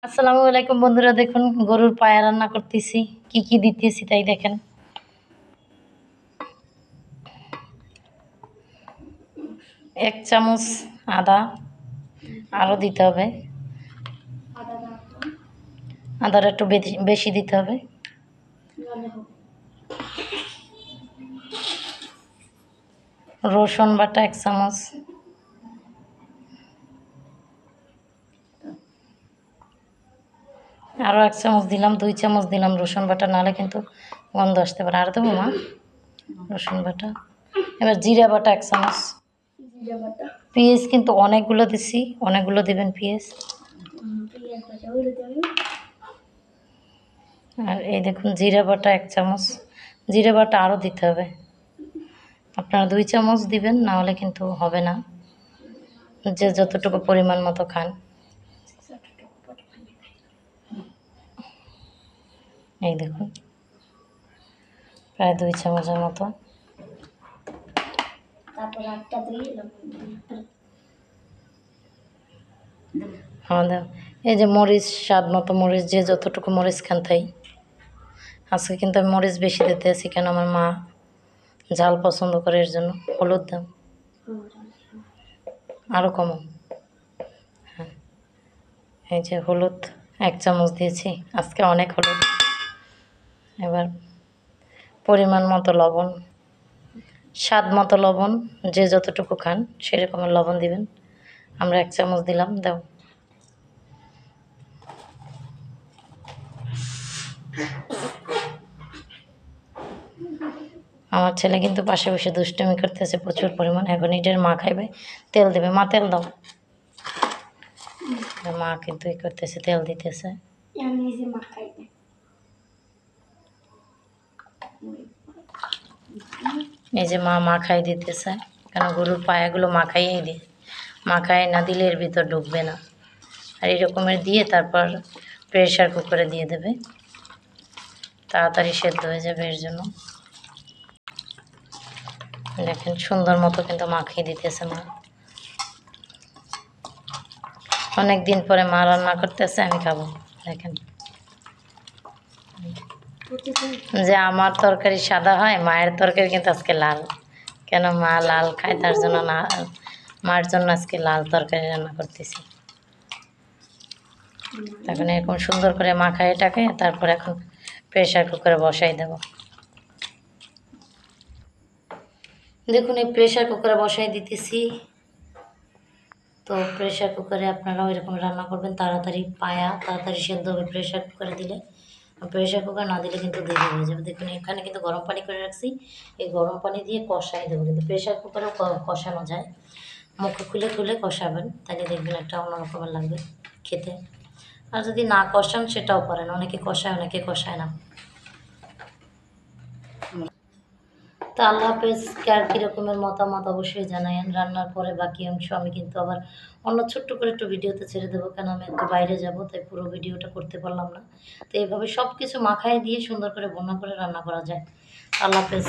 আসসালামু আলাইকুম বন্ধুরা, দেখুন গরুর পায়া রান্না করতেছি। কি কি দিতেছি তাই দেখেন। এক চামচ আদা, আরও দিতে হবে। আদাটা একটু বেশি দিতে হবে। রসুন বাটা 1 চামচ, আরও 1 চামচ দিলাম, 2 চামচ দিলাম রসুন বাটা, নাহলে কিন্তু গন্ধ আসতে পারে। আর দেবো মা রসুন বাটা। এবার জিরা বাটা 1 চামচ। পেঁয়াজ কিন্তু অনেকগুলো দিছি, অনেকগুলো দিবেন পেঁয়াজ। আর এই দেখুন জিরা বাটা 1 চামচ। জিরা বাটা আরও দিতে হবে। আপনারা 2 চামচ দিবেন, না হলে কিন্তু হবে না, যে যতটুকু পরিমাণ মতো খান। এই দেখুন প্রায় 2 চামচের মতো। আমাদের এই যে মরিচ, স্বাদ মতো মরিচ, যে যতটুকু মরিচ খান তাই। আজকে কিন্তু আমি মরিচ বেশি দিতে আছি, কেন আমার মা ঝাল পছন্দ করে, এর জন্য। হলুদ দাম আরও কমও। হ্যাঁ, এই যে হলুদ 1 চামচ দিয়েছি, আজকে অনেক হলুদ। এবার পরিমাণ মতো লবণ, স্বাদ মতো লবণ, যে যতটুকু খান সেরকমের লবণ দিবেন। আমরা 1 চামচ দিলাম, দাও। আমার ছেলে কিন্তু পাশে বসে দুষ্টুমি করতেছে প্রচুর পরিমাণ। এখন এটার মা খাইবে, তেল দেবে। মা তেল দাও। মা কিন্তু ই করতেছে, তেল দিতেছে। এই যে মা মাখাই দিতেছে, কেন গরুর পায়াগুলো মাখাইয়েই দিয়ে, মাখাই না দিলে এর ভিতর ঢুকবে না। আর এরকমের দিয়ে তারপর প্রেশার কুকারে দিয়ে দেবে, তাড়াতাড়ি সেদ্ধ হয়ে যাবে, এর জন্য। দেখেন সুন্দর মতো কিন্তু মাখিয়ে দিতেছে মা। অনেক দিন পরে মা রান্না করতেছে, আমি খাবো। দেখেন যে আমার তরকারি সাদা হয়, মায়ের তরকারি কিন্তু আজকে লাল। কেন মা লাল খায়, তার জন্য না, মার জন্য আজকে লাল তরকারি রান্না করতেছি। এখন এরকম সুন্দর করে মাখায় এটাকে, তারপর এখন প্রেশার কুকারে বসাই দেব। দেখুন এই প্রেশার কুকারে বসাই দিতেছি। তো প্রেশার কুকারে আপনারাও এরকম রান্না করবেন, তাড়াতাড়ি পায়া তাড়াতাড়ি সেদ্ধ হবে প্রেশার কুকারে দিলে। প্রেশার কুকার না দিলে কিন্তু দেরি হয়ে যাবে। দেখুন এখানে কিন্তু গরম পানি করে রাখছি, এই গরম পানি দিয়ে কষাই দেবো। কিন্তু প্রেশার কুকারেও কষানো যায়, মুখে খুলে খুলে কষাবেন, তাহলে দেখবেন একটা অন্যরকমের লাগবে খেতে। আর যদি না কষান সেটাও পারেন, অনেকে কষায় অনেকে কষায় না। তো আল্লাহ হাফেজ। কার কীরকমের মতামত অবশ্যই জানায়েন। রান্নার পরে বাকি অংশ আমি কিন্তু আবার অন্য ছোট্ট করে একটু ভিডিওতে ছেড়ে দেবো, কেন আমি একটু বাইরে যাব, তাই পুরো ভিডিওটা করতে পারলাম না। তো এইভাবে সব কিছু মাখায় দিয়ে সুন্দর করে ভুনা করে রান্না করা যায়। আল্লাহ হাফেজ।